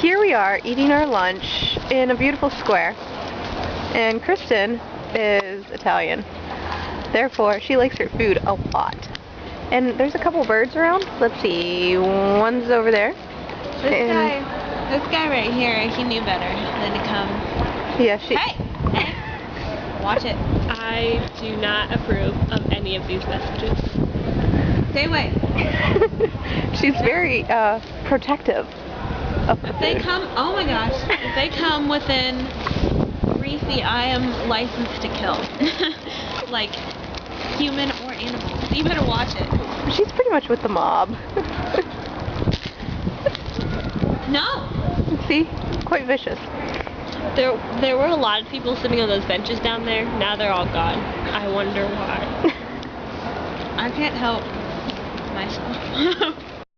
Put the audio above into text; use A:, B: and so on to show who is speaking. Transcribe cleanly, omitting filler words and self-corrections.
A: Here we are eating our lunch in a beautiful square, and Kristen is Italian, therefore she likes her food a lot. And there's a couple birds around. Let's see, one's over there.
B: This guy right here, he knew better than to come.
A: Yeah, she.
B: Hey! Watch it.
C: I do not approve of any of these messages.
B: Stay away.
A: She's very protective of the
B: If they
A: food.
B: come, oh my gosh, if they come within 3 feet, I am licensed to kill. Like, human or animal. So you better watch it.
A: She's pretty much with the mob.
B: No!
A: See? Quite vicious.
C: There were a lot of people sitting on those benches down there. Now they're all gone. I wonder why.
B: I can't help myself.